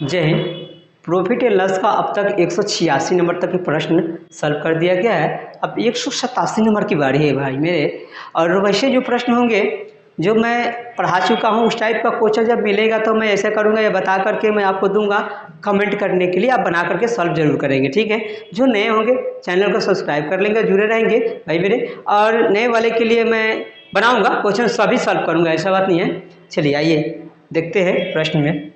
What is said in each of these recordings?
जय Hind. Profit and loss का अब तक 186 नंबर तक के प्रश्न सॉल्व कर दिया गया है। अब 187 नंबर की बारी है भाई मेरे। और वैसे जो प्रश्न होंगे जो मैं पढ़ा चुका हूँ उस टाइप का क्वेश्चन जब मिलेगा तो मैं ऐसा करूँगा, ये बता करके मैं आपको दूंगा कमेंट करने के लिए, आप बना करके सॉल्व जरूर करेंगे, ठीक है। जो नए होंगे चैनल को सब्सक्राइब कर लेंगे, जुड़े रहेंगे भाई मेरे। और नए वाले के लिए मैं बनाऊंगा क्वेश्चन, सभी सॉल्व करूँगा, ऐसा बात नहीं है। चलिए आइए देखते हैं प्रश्न में।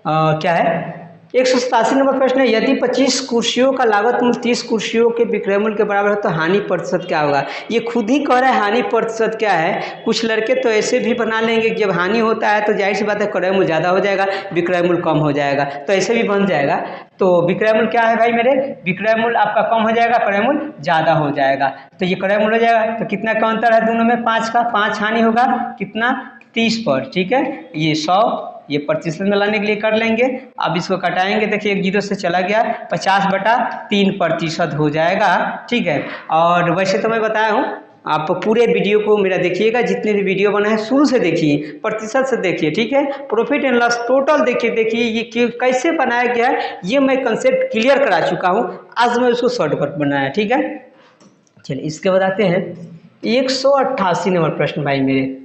क्या है 187 नंबर प्रश्न है, यदि 25 कुर्सियों का लागत मूल्य 30 कुर्सियों के विक्रय मूल्य के बराबर है तो हानि प्रतिशत क्या होगा। ये खुद ही कह रहा है हानि प्रतिशत क्या है। कुछ लड़के तो ऐसे भी बना लेंगे कि जब हानि होता है तो जाहिर सी बात है क्रय मूल्य ज़्यादा हो जाएगा, विक्रय मूल्य कम हो जाएगा, तो ऐसे भी बन जाएगा। तो विक्रय मूल्य क्या है भाई मेरे, विक्रय मूल्य आपका कम हो जाएगा, क्रय मूल्य ज़्यादा हो जाएगा। तो ये क्रय मूल्य हो जाएगा, तो कितना का अंतर है दोनों में, 5 का, 5 हानि होगा कितना 30 पर, ठीक है। ये 100 ये प्रतिशत में लाने के लिए कर लेंगे। अब इसको कटाएंगे, देखिए एक जीरो से चला गया, 50/3% हो जाएगा, ठीक है। और वैसे तो मैं बताया हूँ, आप पूरे वीडियो को मेरा देखिएगा, जितने भी वीडियो बना है शुरू से देखिए, प्रतिशत से देखिए, ठीक है। प्रॉफिट एंड लॉस टोटल देखिए ये कैसे बनाया गया है, ये मैं कंसेप्ट क्लियर करा चुका हूँ। आज मैं उसको शॉर्टकट बनाया, ठीक है। चलिए इसके बाद आते हैं 188 नंबर प्रश्न भाई मेरे।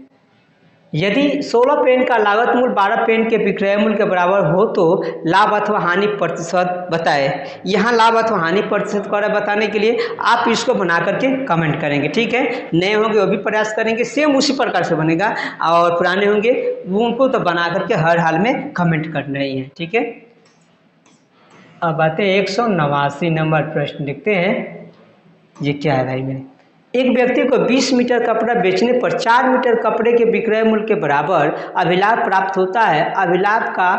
यदि 16 पेन का लागत मूल्य 12 पेन के विक्रय मूल्य के बराबर हो तो लाभ अथवा हानि प्रतिशत बताए। यहाँ लाभ अथवा हानि प्रतिशत को बताने के लिए आप इसको बना करके कमेंट करेंगे, ठीक है। नए होंगे वो भी प्रयास करेंगे, सेम उसी प्रकार से बनेगा, और पुराने होंगे वो उनको तो बना करके हर हाल में कमेंट करना ही है, ठीक है। अब आते हैं 189 नंबर प्रश्न, देखते हैं ये क्या है भाई मेरे। एक व्यक्ति को 20 मीटर कपड़ा बेचने पर 4 मीटर कपड़े के विक्रय मूल्य के बराबर अभिलाभ प्राप्त होता है, अभिलाभ का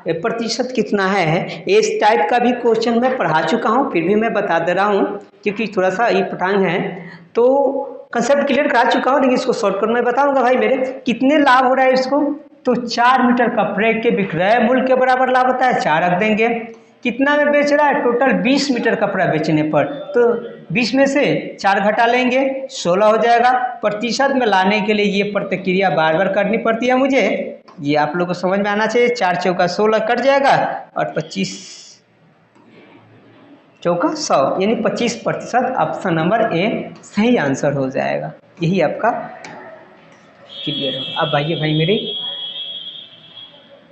प्रतिशत कितना है। इस टाइप का भी क्वेश्चन मैं पढ़ा चुका हूँ, फिर भी मैं बता दे रहा हूँ क्योंकि थोड़ा सा ये पटांग है, तो कंसेप्ट क्लियर करा चुका हूँ, लेकिन इसको शॉर्टकट में बताऊंगा भाई मेरे। कितने लाभ हो रहा है इसको, तो 4 मीटर कपड़े के विक्रय मूल्य के बराबर लाभ होता है, 4 रख देंगे। कितना में बेच रहा है, टोटल 20 मीटर कपड़ा बेचने पर, तो 20 में से 4 घटा लेंगे 16 हो जाएगा। प्रतिशत में लाने के लिए ये प्रतिक्रिया बार बार करनी पड़ती है मुझे, ये आप लोगों को समझ में आना चाहिए। 4 चौका 16 कट जाएगा और 25 चौका 100, यानी 25%। ऑप्शन नंबर ए सही आंसर हो जाएगा, यही आपका क्लियर हो। अब आइए भाई मेरे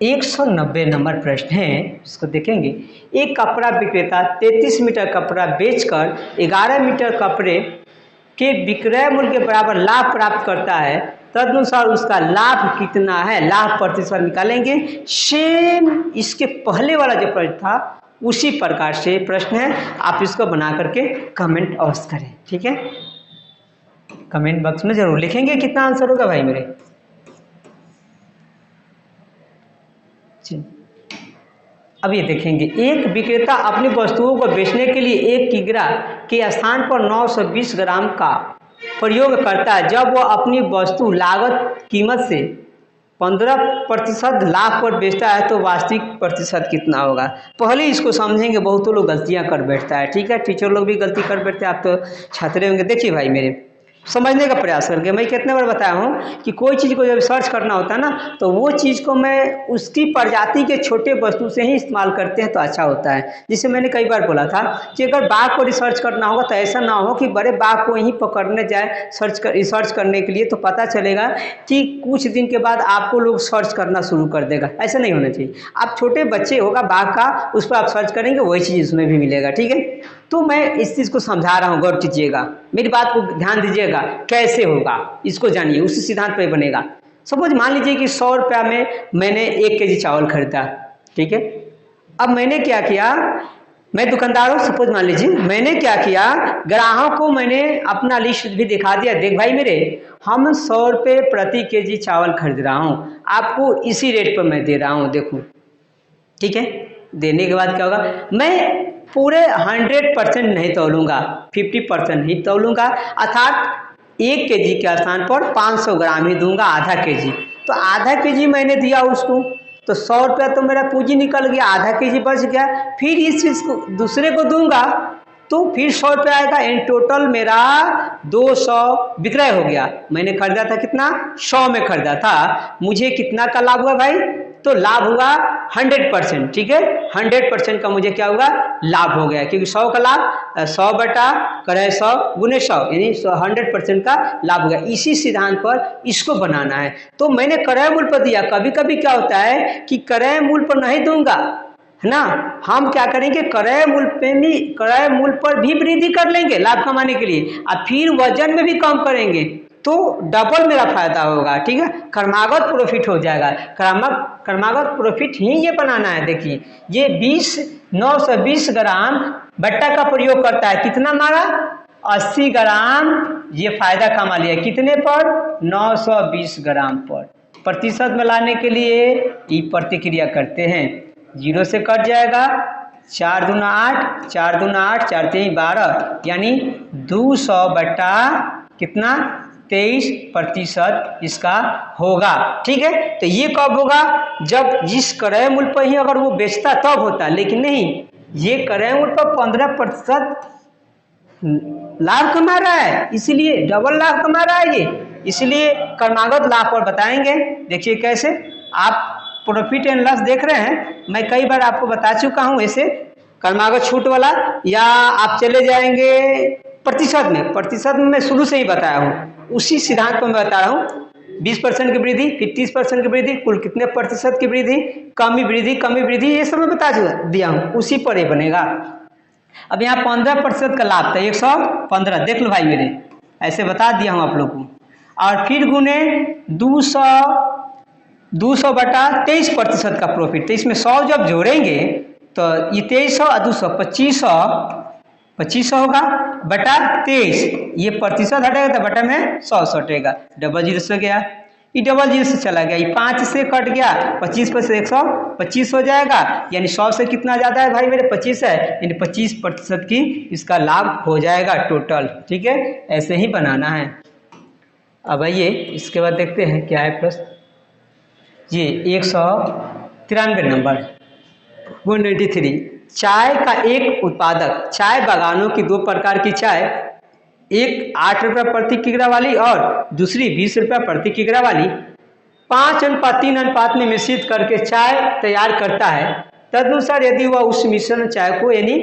190 नंबर प्रश्न है, इसको देखेंगे। एक कपड़ा विक्रेता 33 मीटर कपड़ा बेचकर 11 मीटर कपड़े के विक्रय मूल्य के बराबर लाभ प्राप्त करता है, तदनुसार उसका लाभ कितना है, लाभ प्रतिशत निकालेंगे। सेम इसके पहले वाला जो प्रश्न था उसी प्रकार से प्रश्न है, आप इसको बना करके कमेंट अवश्य करें, ठीक है। कमेंट बॉक्स में जरूर लिखेंगे कितना आंसर होगा भाई मेरे। अब ये देखेंगे, एक विक्रेता अपनी वस्तुओं को बेचने के लिए 1 किग्रा के स्थान पर 920 ग्राम का प्रयोग करता है। जब वो अपनी वस्तु लागत कीमत से 15% लाभ पर बेचता है तो वास्तविक प्रतिशत कितना होगा। पहले इसको समझेंगे, बहुत लोग गलतियां कर बैठता है, ठीक है। टीचर लोग भी गलती कर बैठते हैं, आप तो छात्र होंगे। देखिए भाई मेरे, समझने का प्रयास करके मैं कितने बार बताया हूँ कि कोई चीज़ को जब सर्च करना होता है ना, तो वो चीज़ को मैं उसकी प्रजाति के छोटे वस्तु से ही इस्तेमाल करते हैं तो अच्छा होता है। जिसे मैंने कई बार बोला था कि अगर बाघ को रिसर्च करना होगा तो ऐसा ना हो कि बड़े बाघ को ही पकड़ने जाए रिसर्च करने के लिए, तो पता चलेगा कि कुछ दिन के बाद आपको लोग सर्च करना शुरू कर देगा। ऐसा नहीं होना चाहिए। आप छोटे बच्चे होगा बाघ का, उस पर आप सर्च करेंगे वही चीज़ उसमें भी मिलेगा, ठीक है। तो मैं इस चीज़ को समझा रहा हूँ, गौर कीजिएगा, मेरी बात को ध्यान दीजिएगा। कैसे होगा इसको जानिए, उसी सिद्धांत पर बनेगा। सपोज मान लीजिए कि 100 रुपया में मैंने 1 केजी चावल खरीदा, ठीक है। अब मैंने क्या किया, मैं दुकानदार हूँ, सपोज मान लीजिए मैंने क्या किया, ग्राहक को मैंने अपना लिस्ट भी दिखा दिया, देख भाई मेरे हम 100 रुपये प्रति केजी चावल खरीद रहा हूँ, आपको इसी रेट पर मैं दे रहा हूँ, देखो, ठीक है। देने के बाद क्या होगा, मैं पूरे 100% नहीं तोलूंगा, 50% ही तोलूंगा, अर्थात 1 केजी के स्थान पर 500 ग्राम ही दूंगा, आधा केजी। तो आधा केजी मैंने दिया उसको, तो 100 रुपया तो मेरा पूंजी निकल गया, आधा केजी बच गया। फिर इस चीज को दूसरे को दूंगा तो फिर 100 रुपया आएगा, इन टोटल मेरा 200 विक्रय हो गया। मैंने खरीदा था कितना, 100 में खरीदा था, मुझे कितना का लाभ हुआ भाई, तो लाभ हुआ 100%। ठीक है, 100% का मुझे क्या हुआ, लाभ हो गया, क्योंकि 100 का लाभ 100 बटा क्रय 100 गुने 100 यानी 100% का लाभ हो गया। इसी सिद्धांत पर इसको बनाना है। तो मैंने क्रय मूल्य पर दिया। कभी कभी क्या होता है कि क्रय मूल्य पर नहीं दूंगा, है ना, हम क्या करेंगे, क्रय मूल्य पर भी वृद्धि कर लेंगे लाभ कमाने के लिए, और फिर वजन में भी कम करेंगे, तो डबल मेरा फायदा होगा। ठीक है, क्रमागत प्रॉफिट हो जाएगा। क्रमागत प्रॉफिट ही ये बनाना है। देखिए ये 920 ग्राम बट्टा का प्रयोग करता है, कितना मारा, 80 ग्राम ये फायदा कमा लिया, कितने पर, 920 ग्राम पर। प्रतिशत में लाने के लिए ये प्रतिक्रिया करते हैं, 0 से कट जाएगा, 4 दूना 8, 4 दूना 8, 4 3 12, यानी 200 बटा कितना, 23% इसका होगा। ठीक है, तो ये कब होगा, जब जिस क्रय मूल्य पर ही अगर वो बेचता तब होता, लेकिन नहीं, ये क्रय मूल्य पर 15% लाभ कमा रहा है, इसीलिए डबल लाभ कमा रहा है ये, इसलिए क्रमागत लाभ पर बताएंगे। देखिए कैसे, आप प्रॉफिट एंड लॉस देख रहे हैं, मैं कई बार आपको बता चुका हूं ऐसे क्रमागत छूट वाला, या आप चले जाएंगे प्रतिशत में मैं शुरू से ही बताया हूँ, उसी सिद्धांत पर मैं बता रहा हूँ। 20% की वृद्धि, फिर 30% की वृद्धि, कुल कितने प्रतिशत की वृद्धि, कमी वृद्धि, ये सब मैं बता दिया हूँ, उसी पर ये बनेगा। अब यहाँ 15% का लाभ था, 115, देख लो भाई मेरे, ऐसे बता दिया हूँ आप लोग को, और फिर गुने 200 बटा 23% का प्रॉफिट। तो इसमें 100 जब जोड़ेंगे तो ये 2300 और 200 2500 होगा, बटा 23, ये प्रतिशत हटेगा तो बटा में 100 हटेगा, डबल जीरो से गया, ये डबल जीरो से चला गया, ये 5 से कट गया, 25 पर से 125 हो जाएगा, यानी 100 से कितना ज़्यादा है भाई मेरे, 25 है, यानी 25% की इसका लाभ हो जाएगा टोटल। ठीक है, ऐसे ही बनाना है। अब आइए इसके बाद देखते हैं क्या है प्रश्न। ये 193 नंबर 193, चाय का एक उत्पादक चाय बागानों की 2 प्रकार की चाय, एक 8 रुपये प्रति किग्रा वाली और दूसरी 20 रुपये प्रति किग्रा वाली 5:3 में मिश्रित करके चाय तैयार करता है। तदनुसार यदि वह उस मिश्रण चाय को यानी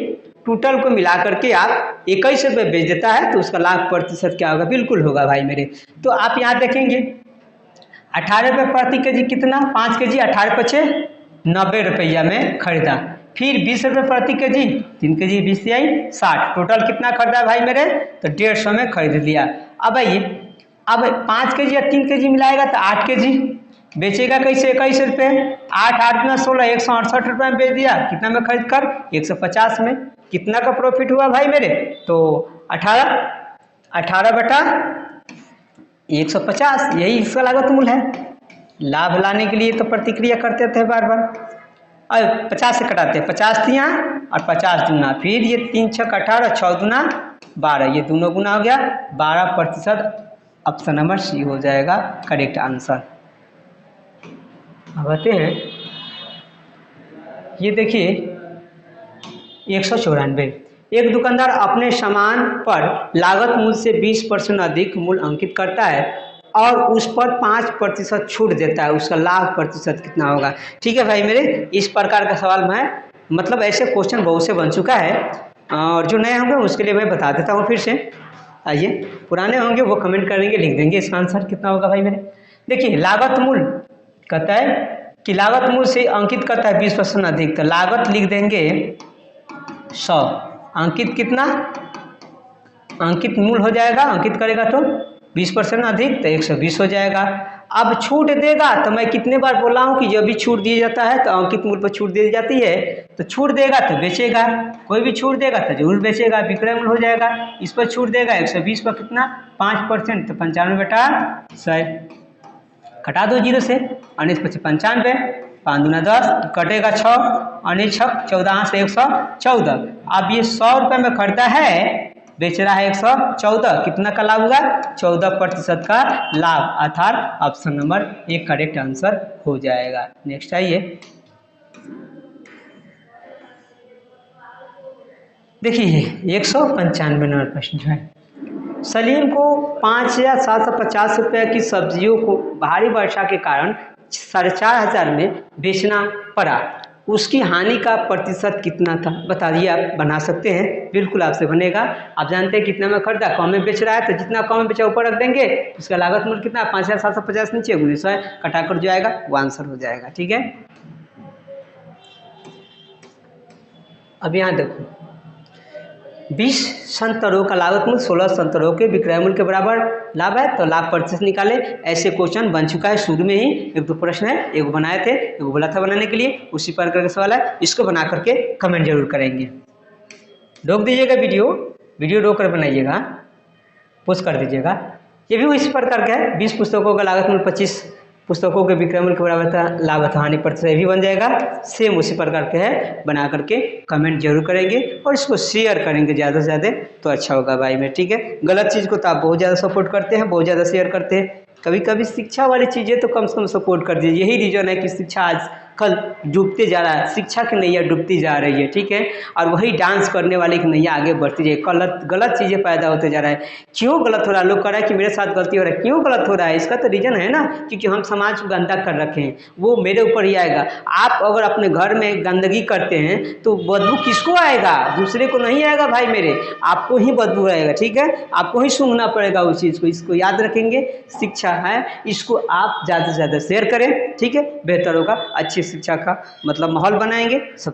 टोटल को मिला करके आप 21 रुपये बेच देता है तो उसका लाभ प्रतिशत क्या होगा, बिल्कुल होगा भाई मेरे। तो आप यहाँ देखेंगे 18 रुपये प्रति के जी, कितना, 5 के जी 18 पचे 90 रुपया में खरीदा, फिर 20 रुपये प्रति के जी, 3 के जी 20 आई 60, टोटल कितना खरीदा भाई मेरे, तो 150 में खरीद लिया। अब आइए, अब 5 के जी या 3 के जी मिलाएगा तो 8 के जी बेचेगा कैसे, 21 रुपये, 8 में 16 168 रुपये में बेच दिया, कितना में खरीद कर 150 में, कितना का प्रॉफिट हुआ भाई मेरे, तो 18 बटा 150, यही इसका लागत मूल्य है। लाभ लाने के लिए तो प्रतिक्रिया करते थे बार बार, और 50 से कटाते हैं, 50 तिया और 50 दूना, फिर ये 3 6 18, 6 दूना 12, ये दोनों गुना हो गया 12%। ऑप्शन नंबर सी हो जाएगा करेक्ट आंसर। अब आते हैं, ये देखिए 194, एक दुकानदार अपने सामान पर लागत मूल्य से 20% अधिक मूल्य अंकित करता है और उस पर 5% छूट देता है, उसका लाभ प्रतिशत कितना होगा। ठीक है भाई मेरे, इस प्रकार का सवाल मैं मतलब ऐसे क्वेश्चन बहुत से बन चुका है, और जो नए होंगे उसके लिए मैं बता देता हूँ फिर से। आइए, पुराने होंगे वो कमेंट करेंगे, लिख देंगे इसका आंसर कितना होगा भाई मेरे। देखिए लागत मूल्य कहता है कि लागत मूल्य से अंकित करता है 20% अधिक, तो लागत लिख देंगे 100, अंकित कितना, अंकित मूल्य हो जाएगा, अंकित करेगा तो 20% अधिक तो 120 हो जाएगा। अब छूट देगा तो मैं कितने बार बोला हूँ कि जब भी छूट दिया जाता है तो अंकित मूल्य पर छूट दी जाती है, तो छूट देगा तो बेचेगा, कोई भी छूट देगा तो जरूर बेचेगा, विक्रय मूल्य हो जाएगा। इस पर छूट देगा 120 पर कितना 5%, तो 95 बटा 100, कटा दो 0 से, 19 पचे 95, 5 दूना 10, कटेगा 6, 19 6 14 से 114। अब ये 100 रुपये में खरीदा है, बेच रहा है 114, कितना का लाभ हुआ, 14% का लाभ, अर्थात ऑप्शन नंबर 1 करेक्ट आंसर हो जाएगा। नेक्स्ट आइए, देखिए 195 नंबर प्रश्न है। सलीम को 5750 रुपये की सब्जियों को भारी वर्षा के कारण 4,500 में बेचना पड़ा, उसकी हानि का प्रतिशत कितना था बताइए। आप बना सकते हैं, बिल्कुल आपसे बनेगा। आप जानते हैं कितना में खरीदा, कम में बेच रहा है, तो जितना कम में बेचा ऊपर रख देंगे, उसका लागत मूल्य कितना, 5,750 नीचे 1900 कटाकर जो आएगा वो आंसर हो जाएगा। ठीक है, अब यहाँ देखो 20 संतरों का लागत मूल्य 16 संतरों के विक्रय मूल्य के बराबर लाभ है, तो लाभ प्रतिशत निकाले। ऐसे क्वेश्चन बन चुका है शुरू में ही, एक दो प्रश्न है, एक बनाए थे, एक बोला था बनाने के लिए, उसी प्रकार का सवाल है। इसको बना करके कमेंट जरूर करेंगे। रोक दीजिएगा वीडियो रोक कर बनाइएगा, पोस्ट कर दीजिएगा। ये भी इस प्रकार का है, 20 पुस्तकों का लागत मूल्य 25 पुस्तकों के विक्रय मूल्य के बराबर था, लागत हानि प्रतिशत भी बन जाएगा। सेम उसी प्रकार के है, बना करके कमेंट जरूर करेंगे और इसको शेयर करेंगे ज़्यादा से ज़्यादा, तो अच्छा होगा भाई में। ठीक है, गलत चीज़ को तो आप बहुत ज़्यादा सपोर्ट करते हैं, बहुत ज़्यादा शेयर करते हैं, कभी कभी शिक्षा वाली चीज़ें तो कम से कम सपोर्ट कर दीजिए। यही रीज़न है कि शिक्षा आज कल डूबते जा रहा है, शिक्षा की नैया डूबती जा रही है। ठीक है, और वही डांस करने वाले की नैया आगे बढ़ती जाए, गलत चीज़ें पैदा होते जा रहा है। क्यों गलत हो रहा है, लोग कह रहा है कि मेरे साथ गलती हो रहा है, क्यों गलत हो रहा है, इसका तो रीज़न है ना, क्योंकि हम समाज को गंदा कर रखे हैं, वो मेरे ऊपर ही आएगा। आप अगर अपने घर में गंदगी करते हैं तो बदबू किसको आएगा, दूसरे को नहीं आएगा भाई मेरे, आपको ही बदबू आएगा। ठीक है, आपको ही सूंघना पड़ेगा उस चीज़ को, इसको याद रखेंगे। शिक्षा है, इसको आप ज़्यादा से ज़्यादा शेयर करें। ठीक है, बेहतर होगा, अच्छी शिक्षा का मतलब माहौल बनाएंगे सब।